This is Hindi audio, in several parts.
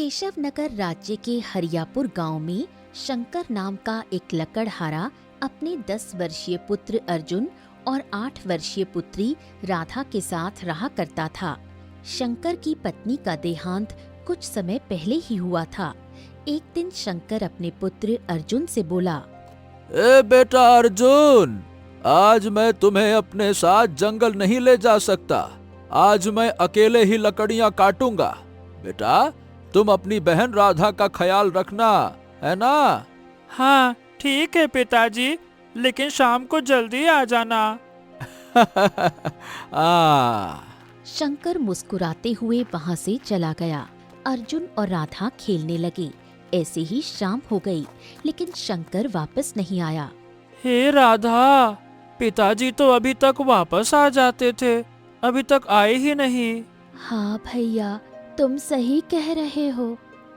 केशव नगर राज्य के हरियापुर गांव में शंकर नाम का एक लकड़हारा अपने 10 वर्षीय पुत्र अर्जुन और 8 वर्षीय पुत्री राधा के साथ रहा करता था। शंकर की पत्नी का देहांत कुछ समय पहले ही हुआ था। एक दिन शंकर अपने पुत्र अर्जुन से बोला, ए बेटा अर्जुन, आज मैं तुम्हें अपने साथ जंगल नहीं ले जा सकता। आज मैं अकेले ही लकड़ियां काटूंगा। बेटा, तुम अपनी बहन राधा का ख्याल रखना, है ना? हाँ ठीक है पिताजी, लेकिन शाम को जल्दी आ जाना। शंकर मुस्कुराते हुए वहाँ से चला गया। अर्जुन और राधा खेलने लगे। ऐसे ही शाम हो गई, लेकिन शंकर वापस नहीं आया। हे राधा, पिताजी तो अभी तक वापस आ जाते थे, अभी तक आए ही नहीं। हाँ भैया, तुम सही कह रहे हो।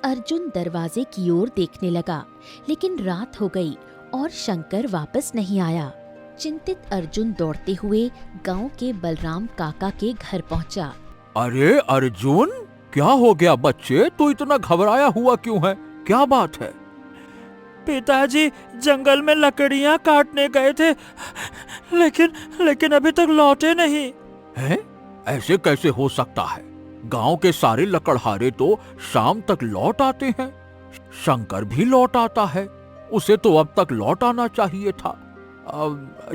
अर्जुन दरवाजे की ओर देखने लगा, लेकिन रात हो गई और शंकर वापस नहीं आया। चिंतित अर्जुन दौड़ते हुए गांव के बलराम काका के घर पहुंचा। अरे अर्जुन, क्या हो गया बच्चे? तू इतना घबराया हुआ क्यों है? क्या बात है? पिताजी जंगल में लकड़ियां काटने गए थे, लेकिन अभी तक लौटे नहीं। हैं? ऐसे कैसे हो सकता है? गांव के सारे लकड़हारे तो शाम तक लौट आते हैं। शंकर भी लौट आता है, उसे तो अब तक लौट आना चाहिए था।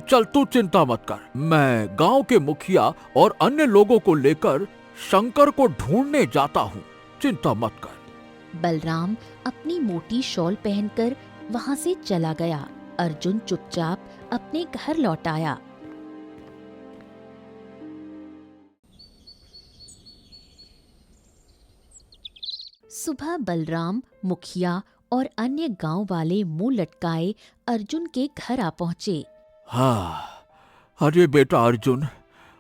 चल तू चिंता मत कर, मैं गांव के मुखिया और अन्य लोगों को लेकर शंकर को ढूंढने जाता हूँ। चिंता मत कर। बलराम अपनी मोटी शॉल पहनकर वहाँ से चला गया। अर्जुन चुपचाप अपने घर लौट आया। सुबह बलराम, मुखिया और अन्य गांव वाले मुंह लटकाए अर्जुन के घर आ पहुंचे। हाँ, अरे बेटा अर्जुन,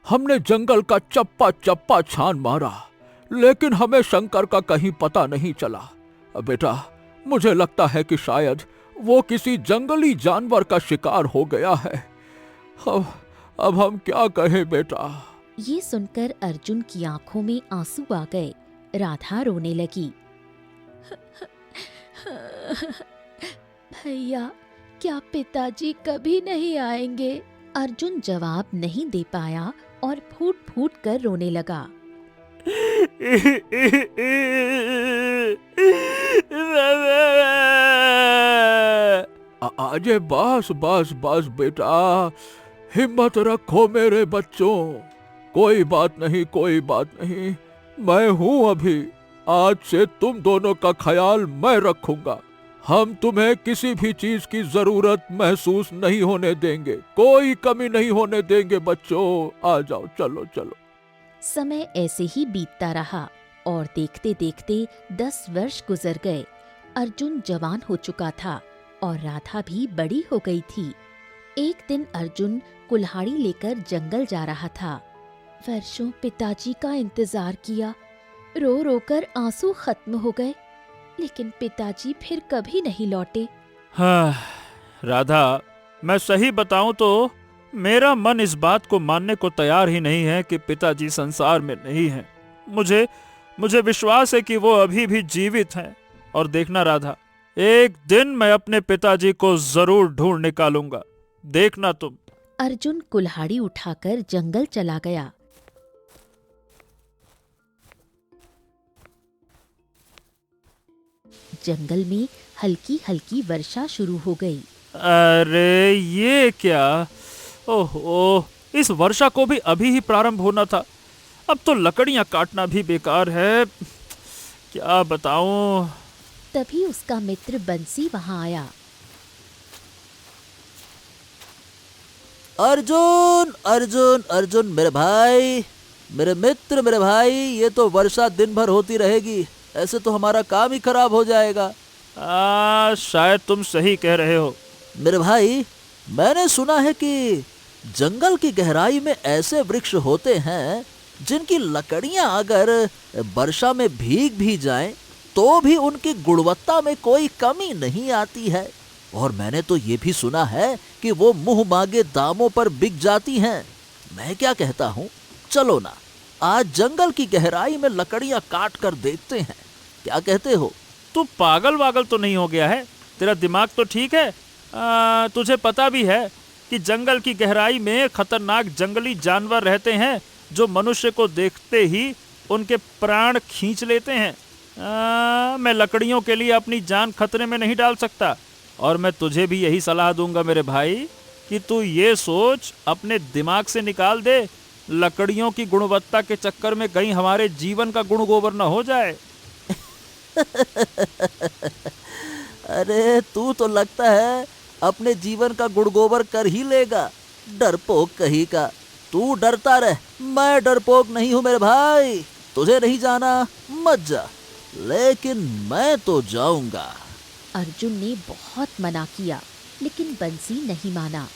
हमने जंगल का चप्पा चप्पा छान मारा, लेकिन हमें शंकर का कहीं पता नहीं चला। बेटा, मुझे लगता है कि शायद वो किसी जंगली जानवर का शिकार हो गया है। अब हम क्या कहें बेटा? ये सुनकर अर्जुन की आंखों में आंसू आ गए। राधा रोने लगी। भैया, क्या पिताजी कभी नहीं आएंगे? अर्जुन जवाब नहीं दे पाया और फूट फूट कर रोने लगा। अजय, बस बस बस बेटा, हिम्मत रखो मेरे बच्चों। कोई बात नहीं, कोई बात नहीं। मैं हूँ अभी। आज से तुम दोनों का ख्याल मैं रखूंगा। हम तुम्हें किसी भी चीज की जरूरत महसूस नहीं होने देंगे, कोई कमी नहीं होने देंगे बच्चों। आ जाओ, चलो चलो। समय ऐसे ही बीतता रहा और देखते देखते 10 वर्ष गुजर गए। अर्जुन जवान हो चुका था और राधा भी बड़ी हो गई थी। एक दिन अर्जुन कुल्हाड़ी लेकर जंगल जा रहा था। वर्षों पिताजी का इंतजार किया, रो रो कर आंसू खत्म हो गए, लेकिन पिताजी फिर कभी नहीं लौटे। हाँ राधा, मैं सही बताऊं तो मेरा मन इस बात को मानने को तैयार ही नहीं है कि पिताजी संसार में नहीं हैं। मुझे विश्वास है कि वो अभी भी जीवित हैं। और देखना राधा, एक दिन मैं अपने पिताजी को जरूर ढूंढ निकालूंगा, देखना तुम। अर्जुन कुल्हाड़ी उठाकर जंगल चला गया। जंगल में हल्की हल्की वर्षा शुरू हो गई। अरे ये क्या? ओहो, इस वर्षा को भी अभी ही प्रारंभ होना था। अब तो लकड़ियां काटना भी बेकार है, क्या बताऊं। तभी उसका मित्र बंसी वहां आया। अर्जुन अर्जुन अर्जुन, मेरे भाई, मेरे मित्र, मेरे भाई, ये तो वर्षा दिन भर होती रहेगी। ऐसे तो हमारा काम ही खराब हो जाएगा। शायद तुम सही कह रहे हो। मेरे भाई, मैंने सुना है कि जंगल की गहराई में ऐसे वृक्ष होते हैं जिनकी लकड़ियां अगर वर्षा में भीग भी जाएं तो भी उनकी गुणवत्ता में कोई कमी नहीं आती है। और मैंने तो ये भी सुना है कि वो मुंह मांगे दामों पर बिक जाती हैं। मैं क्या कहता हूँ, चलो ना, आज जंगल की गहराई में लकड़ियां काट कर देखते हैं। क्या कहते हो? तू पागल वागल तो नहीं हो गया है? तेरा दिमाग तो ठीक है? तुझे पता भी है कि जंगल की गहराई में खतरनाक जंगली जानवर रहते हैं जो मनुष्य को देखते ही उनके प्राण खींच लेते हैं। मैं लकड़ियों के लिए अपनी जान खतरे में नहीं डाल सकता। और मैं तुझे भी यही सलाह दूंगा मेरे भाई कि तू ये सोच अपने दिमाग से निकाल दे, लकड़ियों की गुणवत्ता के चक्कर में कहीं हमारे जीवन का गुण गोबर न हो जाए। अरे तू तो लगता है अपने जीवन का गुड़ गोबर कर ही लेगा, डरपोक कहीं का। तू डरता रह, मैं डरपोक नहीं हूँ मेरे भाई। तुझे नहीं जाना मत जा, लेकिन मैं तो जाऊंगा। अर्जुन ने बहुत मना किया, लेकिन बंसी नहीं माना।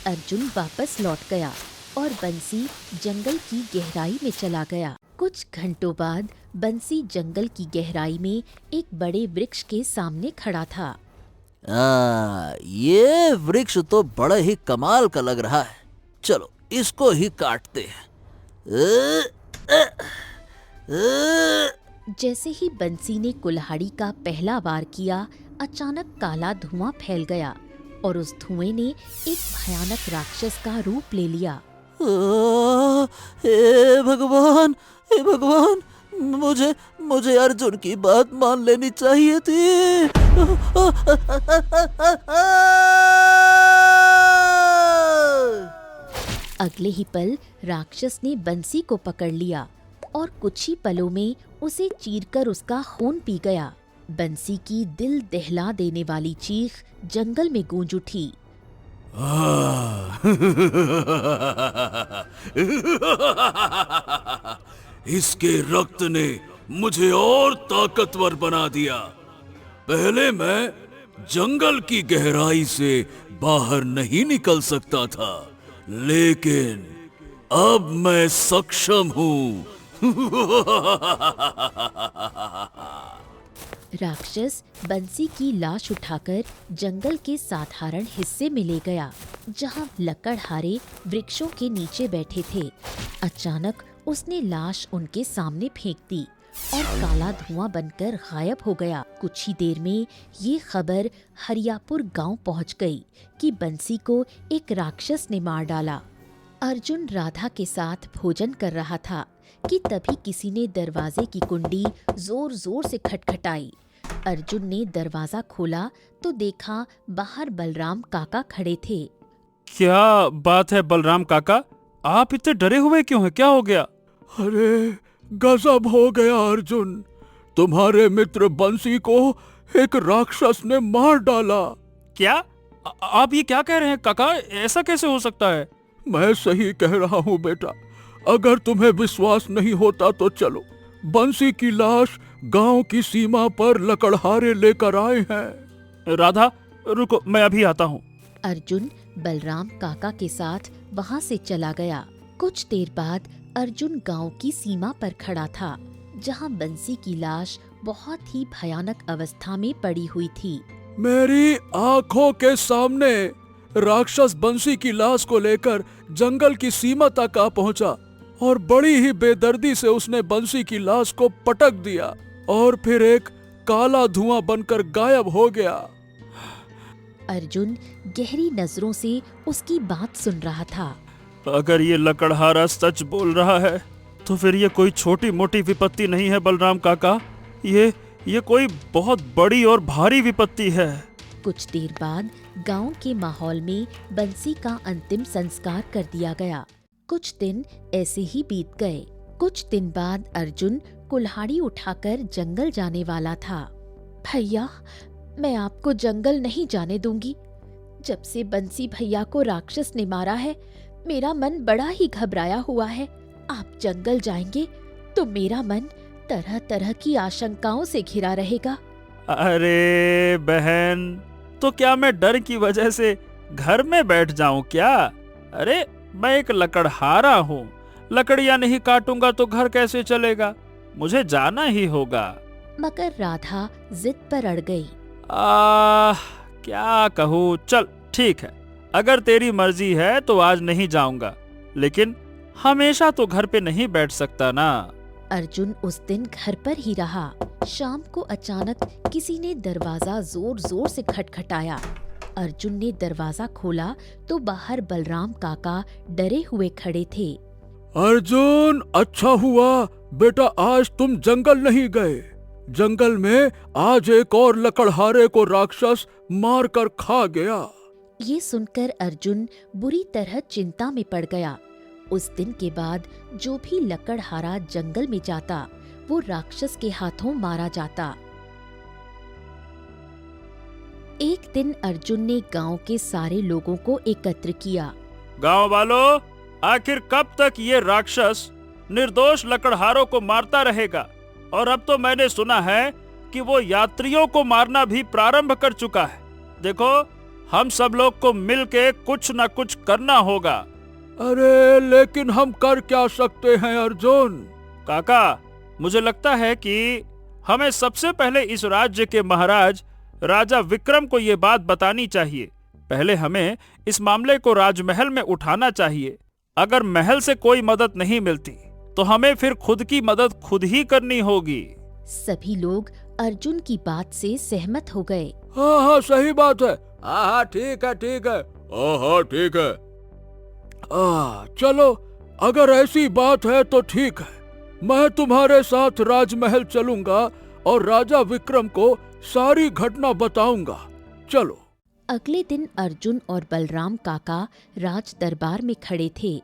अर्जुन वापस लौट गया और बंसी जंगल की गहराई में चला गया। कुछ घंटों बाद बंसी जंगल की गहराई में एक बड़े वृक्ष के सामने खड़ा था। ये वृक्ष तो बड़ा ही कमाल का लग रहा है। चलो इसको ही काटते हैं। जैसे ही बंसी ने कुल्हाड़ी का पहला वार किया, अचानक काला धुआं फैल गया और उस धुएं ने एक भयानक राक्षस का रूप ले लिया। हे भगवान, हे भगवान, मुझे अर्जुन की बात मान लेनी चाहिए थी। अगले ही पल राक्षस ने बंसी को पकड़ लिया और कुछ ही पलों में उसे चीरकर उसका खून पी गया। बंसी की दिल दहला देने वाली चीख जंगल में गूंज उठी। इसके रक्त ने मुझे और ताकतवर बना दिया। पहले मैं जंगल की गहराई से बाहर नहीं निकल सकता था, लेकिन अब मैं सक्षम हूँ। राक्षस बंसी की लाश उठाकर जंगल के साधारण हिस्से में ले गया, जहां लकड़हारे वृक्षों के नीचे बैठे थे। अचानक उसने लाश उनके सामने फेंक दी और काला धुआं बनकर गायब हो गया। कुछ ही देर में ये खबर हरियापुर गांव पहुंच गई कि बंसी को एक राक्षस ने मार डाला। अर्जुन राधा के साथ भोजन कर रहा था कि तभी किसी ने दरवाजे की कुंडी जोर जोर से खटखटाई। अर्जुन ने दरवाजा खोला तो देखा बाहर बलराम काका खड़े थे। क्या बात है बलराम काका, आप इतने डरे हुए क्यों हैं? क्या हो गया? अरे गजब हो गया अर्जुन, तुम्हारे मित्र बंसी को एक राक्षस ने मार डाला। क्या? आप ये क्या कह रहे हैं काका? ऐसा कैसे हो सकता है? मैं सही कह रहा हूँ बेटा। अगर तुम्हें विश्वास नहीं होता तो चलो, बंसी की लाश गांव की सीमा पर लकड़हारे लेकर आए हैं। राधा रुको, मैं अभी आता हूँ। अर्जुन बलराम काका के साथ वहां से चला गया। कुछ देर बाद अर्जुन गांव की सीमा पर खड़ा था, जहां बंसी की लाश बहुत ही भयानक अवस्था में पड़ी हुई थी। मेरी आंखों के सामने राक्षस बंसी की लाश को लेकर जंगल की सीमा तक आ पहुंचा और बड़ी ही बेदर्दी से उसने बंसी की लाश को पटक दिया और फिर एक काला धुआं बनकर गायब हो गया। अर्जुन गहरी नजरों से उसकी बात सुन रहा था। अगर ये लकड़हारा सच बोल रहा है तो फिर ये कोई छोटी मोटी विपत्ति नहीं है बलराम काका, ये कोई बहुत बड़ी और भारी विपत्ति है। कुछ देर बाद गांव के माहौल में बंसी का अंतिम संस्कार कर दिया गया। कुछ दिन ऐसे ही बीत गए। कुछ दिन बाद अर्जुन कुल्हाड़ी उठाकर जंगल जाने वाला था। भैया, मैं आपको जंगल नहीं जाने दूंगी। जब से बंसी भैया को राक्षस ने मारा है, मेरा मन बड़ा ही घबराया हुआ है। आप जंगल जाएंगे तो मेरा मन तरह तरह की आशंकाओं से घिरा रहेगा। अरे बहन, तो क्या मैं डर की वजह से घर में बैठ जाऊं क्या? अरे मैं एक लकड़हारा हूँ, लकड़ियाँ नहीं काटूंगा तो घर कैसे चलेगा? मुझे जाना ही होगा। मगर राधा जिद पर अड़ गई। क्या कहूँ, चल ठीक है, अगर तेरी मर्जी है तो आज नहीं जाऊंगा, लेकिन हमेशा तो घर पे नहीं बैठ सकता ना। अर्जुन उस दिन घर पर ही रहा। शाम को अचानक किसी ने दरवाजा जोर जोर से खटखटाया। अर्जुन ने दरवाजा खोला तो बाहर बलराम काका डरे हुए खड़े थे। अर्जुन, अच्छा हुआ बेटा आज तुम जंगल नहीं गए। जंगल में आज एक और लकड़हारे को राक्षस मार कर खा गया। ये सुनकर अर्जुन बुरी तरह चिंता में पड़ गया। उस दिन के बाद जो भी लकड़हारा जंगल में जाता वो राक्षस के हाथों मारा जाता। एक दिन अर्जुन ने गांव के सारे लोगों को एकत्र किया। गांव वालों, आखिर कब तक ये राक्षस निर्दोष लकड़हारों को मारता रहेगा? और अब तो मैंने सुना है कि वो यात्रियों को मारना भी प्रारंभ कर चुका है। देखो, हम सब लोग को मिलके कुछ न कुछ करना होगा। अरे लेकिन हम कर क्या सकते हैं अर्जुन? काका, मुझे लगता है कि हमें सबसे पहले इस राज्य के महाराज राजा विक्रम को ये बात बतानी चाहिए। पहले हमें इस मामले को राजमहल में उठाना चाहिए। अगर महल से कोई मदद नहीं मिलती तो हमें फिर खुद की मदद खुद ही करनी होगी। सभी लोग अर्जुन की बात से सहमत हो गए। हाँ हाँ सही बात है। हाँ ठीक है ठीक है। हाँ ठीक है। चलो अगर ऐसी बात है तो ठीक है, मैं तुम्हारे साथ राजमहल चलूंगा और राजा विक्रम को सारी घटना बताऊंगा। चलो। अगले दिन अर्जुन और बलराम काका राज दरबार में खड़े थे।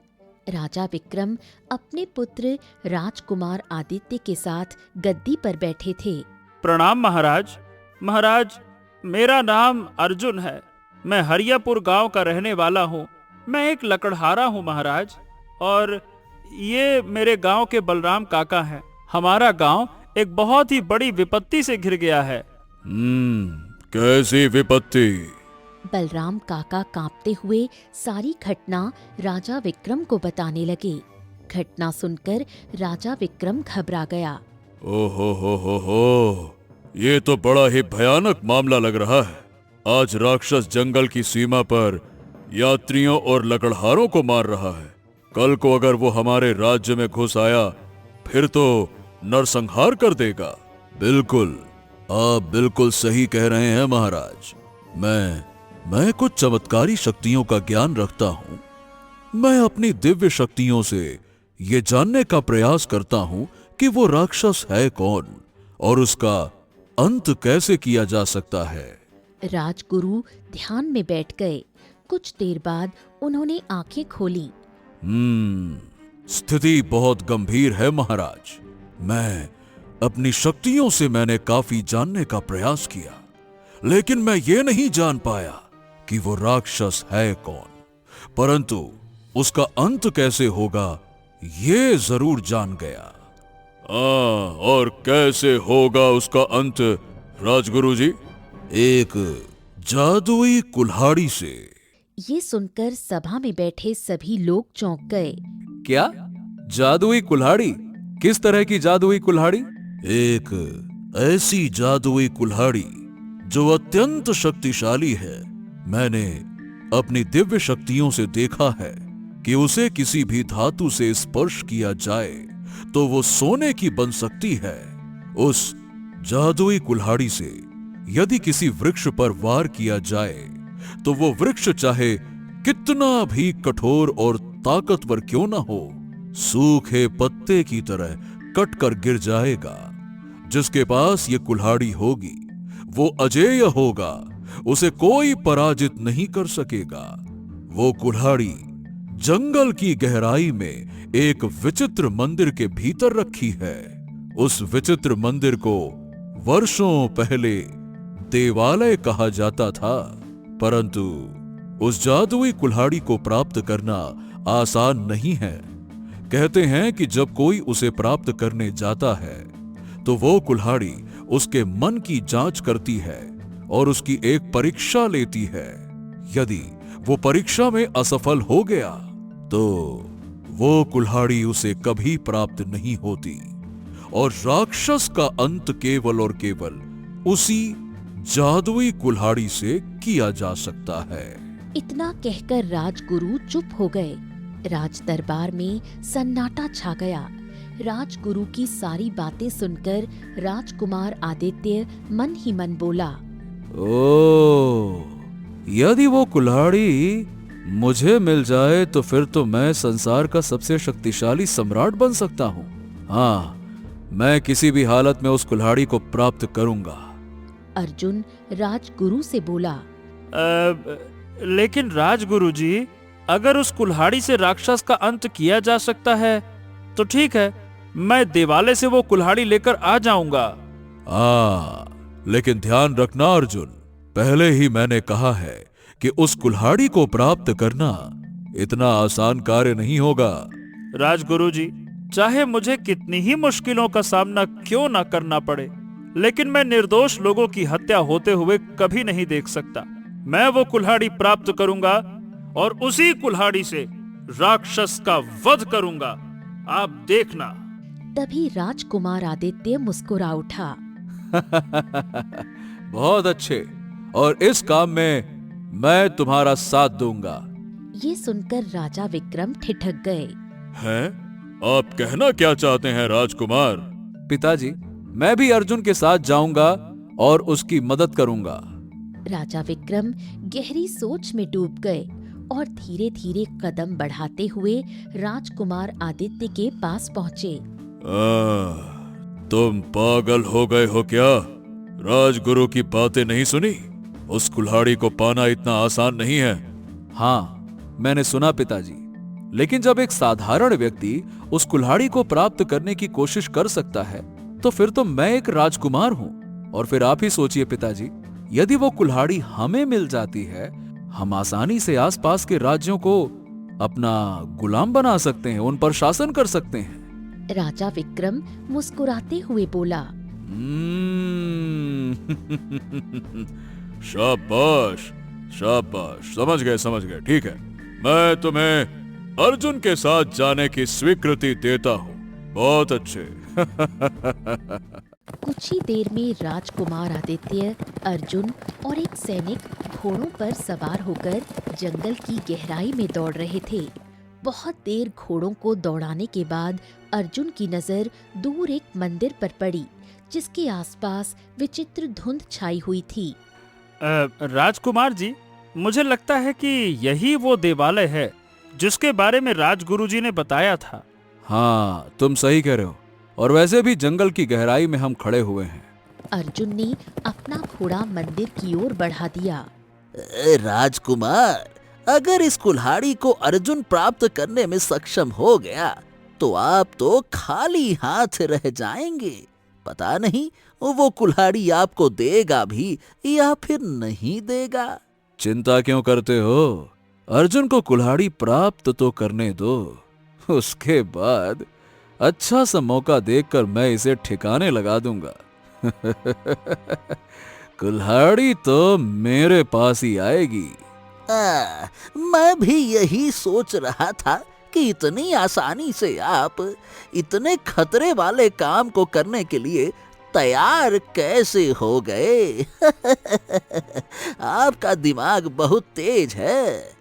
राजा विक्रम अपने पुत्र राजकुमार आदित्य के साथ गद्दी पर बैठे थे। प्रणाम महाराज। महाराज, मेरा नाम अर्जुन है। मैं हरियापुर गांव का रहने वाला हूँ। मैं एक लकड़हारा हूँ महाराज, और ये मेरे गांव के बलराम काका हैं। हमारा गांव एक बहुत ही बड़ी विपत्ति से घिर गया है। कैसी विपत्ति? बलराम काका कांपते हुए सारी घटना राजा विक्रम को बताने लगे। घटना सुनकर राजा विक्रम घबरा गया। ओहो हो, ये तो बड़ा ही भयानक मामला लग रहा है। आज राक्षस जंगल की सीमा पर यात्रियों और लकड़हारों को मार रहा है। कल को अगर वो हमारे राज्य में घुस आया फिर तो नरसंहार कर देगा। बिल्कुल, आप बिल्कुल सही कह रहे हैं महाराज। मैं कुछ चमत्कारी शक्तियों का ज्ञान रखता हूँ। मैं अपनी दिव्य शक्तियों से ये जानने का प्रयास करता हूँ कि वो राक्षस है कौन और उसका अंत कैसे किया जा सकता है। राजगुरु ध्यान में बैठ गए। कुछ देर बाद उन्होंने आंखें खोली। स्थिति बहुत गंभीर है महाराज। मैं अपनी शक्तियों से मैंने काफी जानने का प्रयास किया, लेकिन मैं ये नहीं जान पाया कि वो राक्षस है कौन, परंतु उसका अंत कैसे होगा ये जरूर जान गया। और कैसे होगा उसका अंत राजगुरु जी? एक जादुई कुल्हाड़ी से। ये सुनकर सभा में बैठे सभी लोग चौंक गए। क्या? जादुई कुल्हाड़ी? किस तरह की जादुई कुल्हाड़ी? एक ऐसी जादुई कुल्हाड़ी जो अत्यंत शक्तिशाली है। मैंने अपनी दिव्य शक्तियों से देखा है कि उसे किसी भी धातु से स्पर्श किया जाए तो वो सोने की बन सकती है। उस जादुई कुल्हाड़ी से यदि किसी वृक्ष पर वार किया जाए तो वो वृक्ष चाहे कितना भी कठोर और ताकतवर क्यों ना हो, सूखे पत्ते की तरह कटकर गिर जाएगा। जिसके पास ये कुल्हाड़ी होगी वो अजेय होगा, उसे कोई पराजित नहीं कर सकेगा। वो कुल्हाड़ी जंगल की गहराई में एक विचित्र मंदिर के भीतर रखी है। उस विचित्र मंदिर को वर्षों पहले देवालय कहा जाता था, परंतु उस जादुई कुल्हाड़ी को प्राप्त करना आसान नहीं है। कहते हैं कि जब कोई उसे प्राप्त करने जाता है तो वो कुल्हाड़ी उसके मन की जांच करती है और उसकी एक परीक्षा लेती है। यदि वो परीक्षा में असफल हो गया तो वो कुल्हाड़ी उसे कभी प्राप्त नहीं होती और राक्षस का अंत केवल और केवल उसी जादुई कुल्हाड़ी से किया जा सकता है। इतना कहकर राजगुरु चुप हो गए। राज दरबार में सन्नाटा छा गया। राजगुरु की सारी बातें सुनकर राजकुमार आदित्य मन ही मन बोला, ओ, यदि वो कुल्हाड़ी मुझे मिल जाए तो फिर तो मैं संसार का सबसे शक्तिशाली सम्राट बन सकता हूँ। हाँ, मैं किसी भी हालत में उस कुल्हाड़ी को प्राप्त करूंगा। अर्जुन राजगुरु से बोला, लेकिन राजगुरु जी, अगर उस कुल्हाड़ी से राक्षस का अंत किया जा सकता है तो ठीक है, मैं देवालय से वो कुल्हाड़ी लेकर आ जाऊंगा। लेकिन ध्यान रखना अर्जुन, पहले ही मैंने कहा है कि उस कुल्हाड़ी को प्राप्त करना इतना आसान कार्य नहीं होगा। राजगुरु जी, चाहे मुझे कितनी ही मुश्किलों का सामना क्यों ना करना पड़े, लेकिन मैं निर्दोष लोगों की हत्या होते हुए कभी नहीं देख सकता। मैं वो कुल्हाड़ी प्राप्त करूंगा और उसी कुल्हाड़ी से राक्षस का वध करूंगा, आप देखना। तभी राजकुमार आदित्य मुस्कुरा उठा। बहुत अच्छे, और इस काम में मैं तुम्हारा साथ दूंगा। ये सुनकर राजा विक्रम ठिठक गए। हैं? आप कहना क्या चाहते हैं राजकुमार? पिताजी, मैं भी अर्जुन के साथ जाऊंगा और उसकी मदद करूंगा। राजा विक्रम गहरी सोच में डूब गए और धीरे धीरे कदम बढ़ाते हुए राजकुमार आदित्य के पास पहुंचे। तुम पागल हो गए हो क्या? राजगुरु की बातें नहीं सुनी? उस कुल्हाड़ी को पाना इतना आसान नहीं है। हाँ, मैंने सुना पिताजी, लेकिन जब एक साधारण व्यक्ति उस कुल्हाड़ी को प्राप्त करने की कोशिश कर सकता है तो फिर तो मैं एक राजकुमार हूँ। और फिर आप ही सोचिए पिताजी, यदि वो कुल्हाड़ी हमें मिल जाती है, हम आसानी से आसपास के राज्यों को अपना गुलाम बना सकते हैं, उन पर शासन कर सकते हैं। राजा विक्रम मुस्कुराते हुए बोला, शाबाश शाबाश, समझ गए, ठीक है, मैं तुम्हें अर्जुन के साथ जाने की स्वीकृति देता हूँ। बहुत अच्छे। कुछ ही देर में राजकुमार आदित्य, अर्जुन और एक सैनिक घोड़ों पर सवार होकर जंगल की गहराई में दौड़ रहे थे। बहुत देर घोड़ों को दौड़ाने के बाद अर्जुन की नजर दूर एक मंदिर पर पड़ी, जिसके आसपास विचित्र धुंध छाई हुई थी। राजकुमार जी, मुझे लगता है कि यही वो देवालय है जिसके बारे में राजगुरु जी ने बताया था। हाँ, तुम सही कह रहे हो, और वैसे भी जंगल की गहराई में हम खड़े हुए हैं। अर्जुन ने अपना घोड़ा मंदिर की ओर बढ़ा दिया। राजकुमार, अगर इस कुल्हाड़ी को अर्जुन प्राप्त करने में सक्षम हो गया तो आप तो खाली हाथ रह जाएंगे। पता नहीं वो कुल्हाड़ी आपको देगा भी या फिर नहीं देगा। चिंता क्यों करते हो? अर्जुन को कुल्हाड़ी प्राप्त तो करने दो, उसके बाद अच्छा सा मौका देखकर मैं इसे ठिकाने लगा दूंगा। कुल्हाड़ी तो मेरे पास ही आएगी। मैं भी यही सोच रहा था कि इतनी आसानी से आप इतने खतरे वाले काम को करने के लिए तैयार कैसे हो गए? आपका दिमाग बहुत तेज है।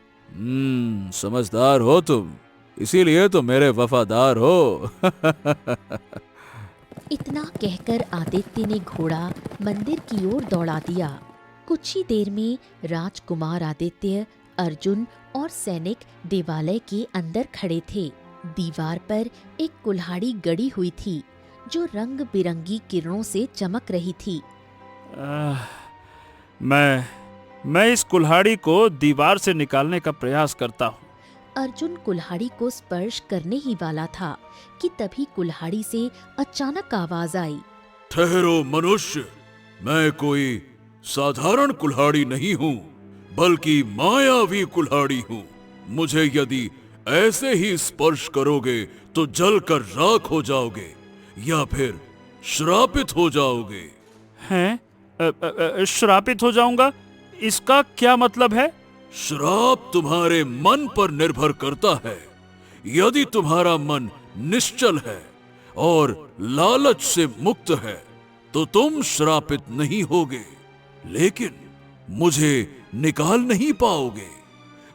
समझदार हो तुम, इसीलिए तो मेरे वफादार हो। इतना कहकर आदित्य ने घोड़ा मंदिर की ओर दौड़ा दिया। कुछ ही देर में राजकुमार आदित्य, अर्जुन और सैनिक देवालय के अंदर खड़े थे। दीवार पर एक कुल्हाड़ी गड़ी हुई थी जो रंग बिरंगी किरणों से चमक रही थी। मैं इस कुल्हाड़ी को दीवार से निकालने का प्रयास करता हूँ। अर्जुन कुल्हाड़ी को स्पर्श करने ही वाला था कि तभी कुल्हाड़ी से अचानक आवाज आई। ठहरो मनुष्य, मैं कोई साधारण कुल्हाड़ी नहीं हूँ, बल्कि मायावी कुल्हाड़ी हूँ। मुझे यदि ऐसे ही स्पर्श करोगे तो जलकर राख हो जाओगे या फिर श्रापित हो जाओगे। हैं? श्रापित हो जाऊंगा? इसका क्या मतलब है? श्राप तुम्हारे मन पर निर्भर करता है। यदि तुम्हारा मन निश्चल है और लालच से मुक्त है तो तुम श्रापित नहीं होगे, लेकिन मुझे निकाल नहीं पाओगे।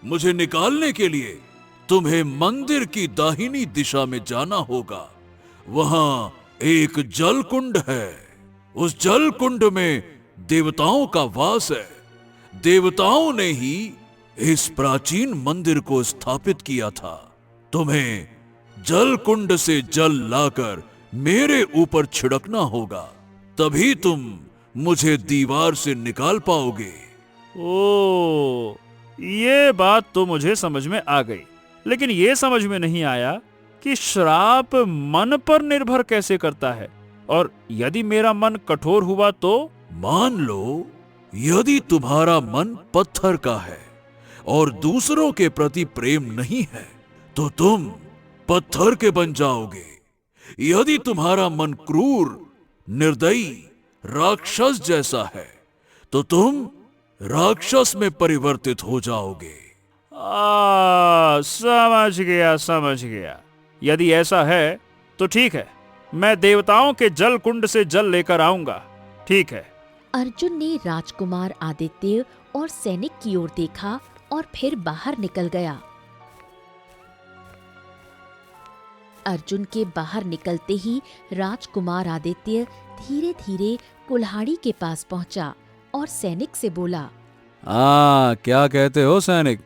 मुझे निकालने के लिए तुम्हें मंदिर की दाहिनी दिशा में जाना होगा। वहां एक जल कुंड है। उस जल कुंड में देवताओं का वास है। देवताओं ने ही इस प्राचीन मंदिर को स्थापित किया था। तुम्हें जल कुंड से जल लाकर मेरे ऊपर छिड़कना होगा, तभी तुम मुझे दीवार से निकाल पाओगे। ओ, ये बात तो मुझे समझ में आ गई, लेकिन ये समझ में नहीं आया कि श्राप मन पर निर्भर कैसे करता है, और यदि मेरा मन कठोर हुआ तो? मान लो, यदि तुम्हारा मन पत्थर का है और दूसरों के प्रति प्रेम नहीं है, तो तुम पत्थर के बन जाओगे। यदि तुम्हारा मन क्रूर, निर्दयी, राक्षस जैसा है, तो तुम राक्षस में परिवर्तित हो जाओगे। समझ गया, समझ गया। यदि ऐसा है तो ठीक है, मैं देवताओं के जल कुंड से जल लेकर आऊंगा। ठीक है। अर्जुन ने राजकुमार आदित्य और सैनिक की ओर देखा और फिर बाहर निकल गया। अर्जुन के बाहर निकलते ही राजकुमार आदित्य धीरे धीरे कुल्हाड़ी के पास पहुंचा और सैनिक से बोला, क्या कहते हो सैनिक?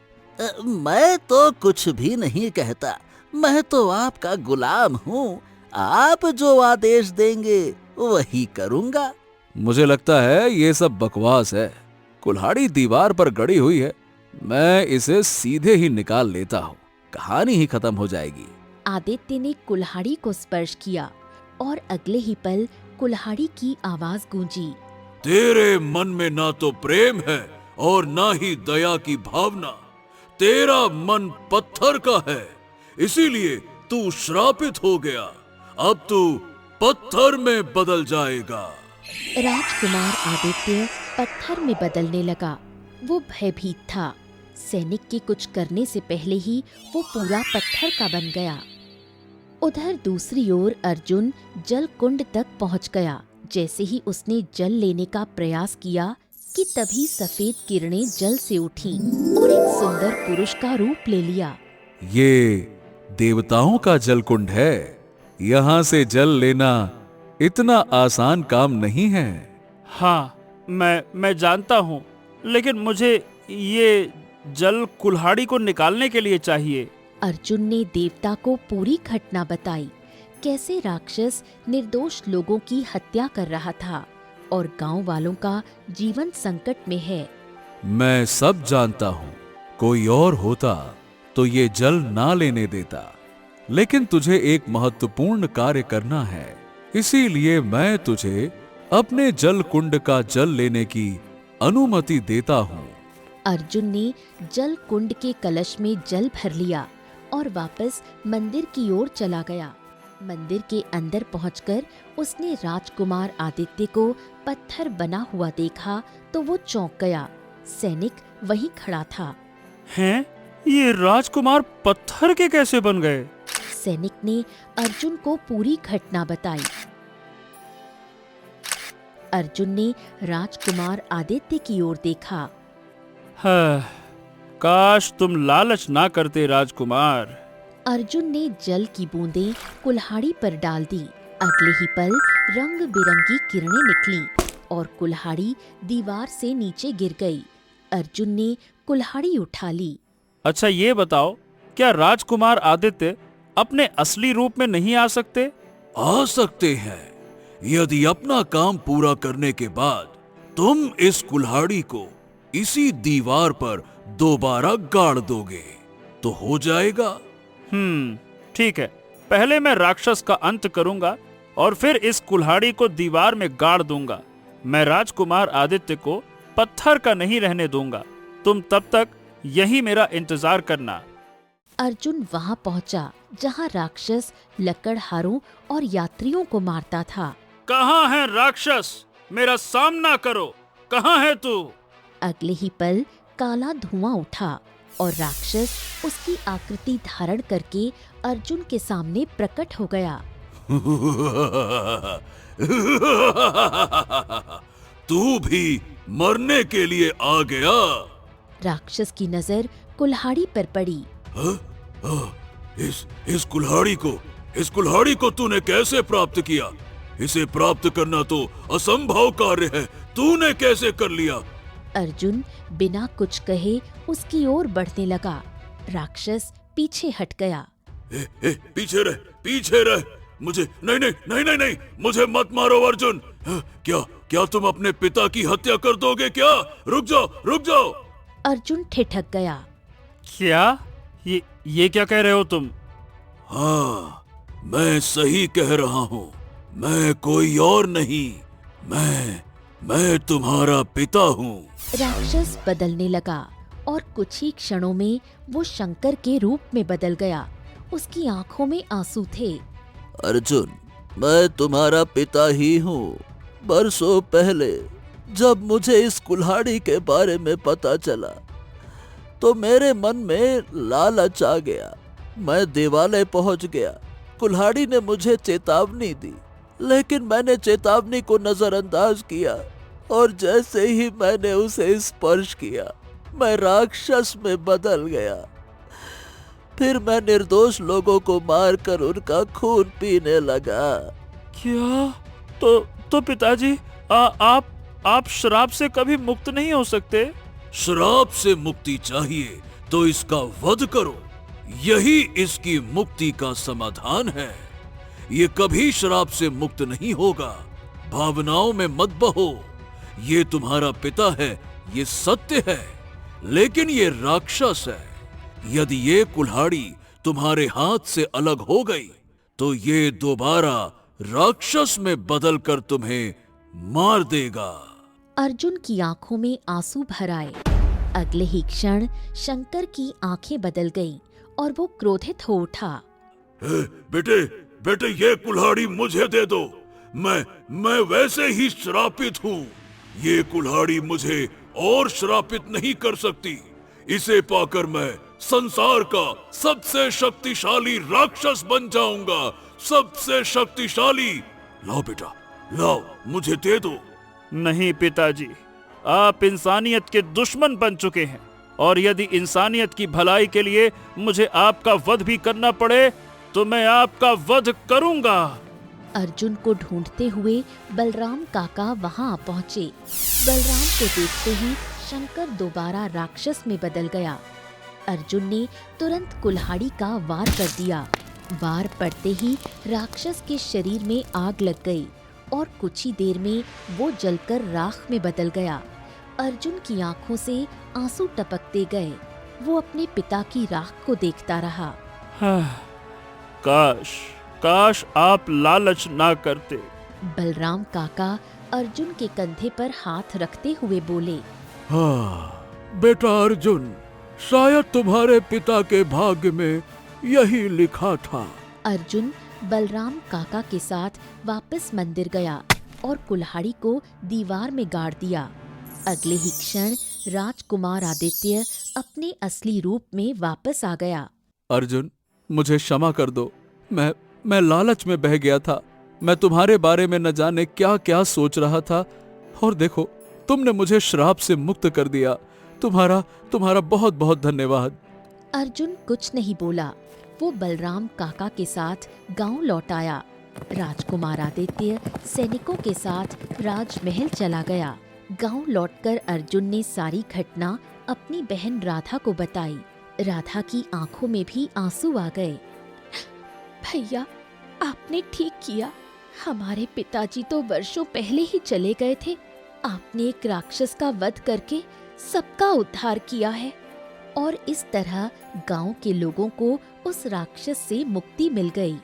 मैं तो कुछ भी नहीं कहता। मैं तो आपका गुलाम हूँ। आप जो आदेश देंगे वही करूँगा। मुझे लगता है ये सब बकवास है। कुल्हाड़ी दीवार पर गड़ी हुई है, मैं इसे सीधे ही निकाल लेता हूँ, कहानी ही खत्म हो जाएगी। आदित्य ने कुल्हाड़ी को स्पर्श किया और अगले ही पल कुल्हाड़ी की आवाज गूंजी, तेरे मन में ना तो प्रेम है और ना ही दया की भावना। तेरा मन पत्थर का है, इसीलिए तू श्रापित हो गया। अब तू पत्थर में बदल जाएगा। राजकुमार आदित्य पत्थर में बदलने लगा। वो भयभीत था। सैनिक के कुछ करने से पहले ही वो पूरा पत्थर का बन गया। उधर दूसरी ओर अर्जुन जल कुंड तक पहुंच गया। जैसे ही उसने जल लेने का प्रयास किया कि तभी सफेद किरणें जल से उठीं और एक सुंदर पुरुष का रूप ले लिया। ये देवताओं का जल कुंड है। यहाँ से जल लेना इतना आसान काम नहीं है। हाँ, मैं जानता हूँ, लेकिन मुझे ये जल कुल्हाड़ी को निकालने के लिए चाहिए। अर्जुन ने देवता को पूरी घटना बताई, कैसे राक्षस निर्दोष लोगों की हत्या कर रहा था और गांव वालों का जीवन संकट में है। मैं सब जानता हूँ। कोई और होता तो ये जल ना लेने देता, लेकिन तुझे एक महत्वपूर्ण कार्य करना है, इसीलिए मैं तुझे अपने जल कुंड का जल लेने की अनुमति देता हूँ। अर्जुन ने जल कुंड के कलश में जल भर लिया और वापस मंदिर की ओर चला गया। मंदिर के अंदर पहुंचकर उसने राजकुमार आदित्य को पत्थर बना हुआ देखा तो वो चौंक गया। सैनिक वहीं खड़ा था। हैं? ये राजकुमार पत्थर के कैसे बन गए? सैनिक ने अर्जुन को पूरी घटना बताई। अर्जुन ने राजकुमार आदित्य की ओर देखा। काश तुम लालच ना करते राजकुमार। अर्जुन ने जल की बूंदें कुल्हाड़ी पर डाल दी। अगले ही पल रंग बिरंगी किरणें निकली और कुल्हाड़ी दीवार से नीचे गिर गई। अर्जुन ने कुल्हाड़ी उठा ली। अच्छा ये बताओ, क्या राजकुमार आदित्य अपने असली रूप में नहीं आ सकते? आ सकते हैं, यदि अपना काम पूरा करने के बाद तुम इस कुल्हाड़ी को इसी दीवार पर दोबारा गाड़ दोगे तो हो जाएगा। ठीक है। पहले मैं राक्षस का अंत करूंगा और फिर इस कुल्हाड़ी को दीवार में गाड़ दूंगा। मैं राजकुमार आदित्य को पत्थर का नहीं रहने दूंगा। तुम तब तक यही मेरा इंतजार करना। अर्जुन वहां पहुंचा जहां राक्षस लकड़हारों और यात्रियों को मारता था। कहाँ है राक्षस? मेरा सामना करो। कहाँ है तू? अगले ही पल काला धुआं उठा और राक्षस उसकी आकृति धारण करके अर्जुन के सामने प्रकट हो गया। तू भी मरने के लिए आ गया। राक्षस की नजर कुल्हाड़ी पर पड़ी। इस कुल्हाड़ी को इस कुल्हाड़ी को तूने कैसे प्राप्त किया? इसे प्राप्त करना तो असंभव कार्य है, तूने कैसे कर लिया? अर्जुन बिना कुछ कहे उसकी ओर बढ़ने लगा। राक्षस पीछे हट गया। पीछे रह, मुझे नहीं, मुझे मत मारो अर्जुन। क्या तुम अपने पिता की हत्या कर दोगे क्या? रुक जाओ। अर्जुन ठिठक गया। क्या? ये क्या कह रहे हो तुम? हाँ, मैं सही कह रहा हूँ। मैं कोई और नहीं, मैं तुम्हारा पिता हूँ। राक्षस बदलने लगा और कुछ ही क्षणों में वो शंकर के रूप में बदल गया। उसकी आंखों में आंसू थे। अर्जुन, मैं तुम्हारा पिता ही हूँ। बरसों पहले जब मुझे इस कुल्हाड़ी के बारे में पता चला तो मेरे मन में लालच आ गया। मैं देवालय पहुंच गया। कुल्हाड़ी ने मुझे चेतावनी दी, लेकिन मैंने चेतावनी को नजरअंदाज किया और जैसे ही मैंने उसे स्पर्श किया मैं राक्षस में बदल गया। फिर मैं निर्दोष लोगों को मारकर उनका खून पीने लगा। क्या? तो पिताजी, आप श्राप से कभी मुक्त नहीं हो सकते? श्राप से मुक्ति चाहिए तो इसका वध करो, यही इसकी मुक्ति का समाधान है। ये कभी श्राप से मुक्त नहीं होगा। भावनाओं में मत बहो। ये तुम्हारा पिता है, ये सत्य है, लेकिन ये राक्षस है। यदि ये कुल्हाड़ी तुम्हारे हाथ से अलग हो गई तो ये दोबारा राक्षस में बदलकर तुम्हें मार देगा। अर्जुन की आंखों में आंसू भर आए। अगले ही क्षण शंकर की आंखें बदल गईं और वो क्रोधित हो उठा। बेटे, ये कुल्हाड़ी मुझे दे दो। मैं वैसे ही श्रापित हूँ। ये कुल्हाड़ी मुझे और श्रापित नहीं कर सकती। इसे पाकर मैं संसार का सबसे शक्तिशाली राक्षस बन जाऊंगा, सबसे शक्तिशाली। लाओ बेटा, लाओ, मुझे दे दो। नहीं पिताजी, आप इंसानियत के दुश्मन बन चुके हैं और यदि इंसानियत की भलाई के लिए मुझे आपका वध भी करना पड़े तो मैं आपका वध करूंगा। अर्जुन को ढूंढते हुए बलराम काका वहां पहुंचे। बलराम को देखते ही शंकर दोबारा राक्षस में बदल गया। अर्जुन ने तुरंत कुल्हाड़ी का वार कर दिया। वार पड़ते ही राक्षस के शरीर में आग लग गई और कुछ ही देर में वो जलकर राख में बदल गया। अर्जुन की आंखों से आंसू टपकते गए। वो अपने पिता की राख को देखता रहा। काश आप लालच ना करते। बलराम काका अर्जुन के कंधे पर हाथ रखते हुए बोले। हाँ बेटा अर्जुन, शायद तुम्हारे पिता के भाग्य में यही लिखा था। अर्जुन बलराम काका के साथ वापस मंदिर गया और कुल्हाड़ी को दीवार में गाड़ दिया। अगले ही क्षण राजकुमार आदित्य अपने असली रूप में वापस आ गया। अर्जुन, मुझे क्षमा कर दो। मैं लालच में बह गया था। मैं तुम्हारे बारे में न जाने क्या क्या सोच रहा था और देखो, तुमने मुझे श्राप से मुक्त कर दिया। तुम्हारा बहुत बहुत धन्यवाद। अर्जुन कुछ नहीं बोला। वो बलराम काका के साथ गांव लौट आया। राजकुमार आदित्य सैनिकों के साथ राजमहल चला गया। गांव लौटकर अर्जुन ने सारी घटना अपनी बहन राधा को बताई। राधा की आंखों में भी आंसू आ गए। भैया, आपने ठीक किया। हमारे पिताजी तो वर्षों पहले ही चले गए थे। आपने एक राक्षस का वध करके सबका उद्धार किया है और इस तरह गांव के लोगों को उस राक्षस से मुक्ति मिल गई।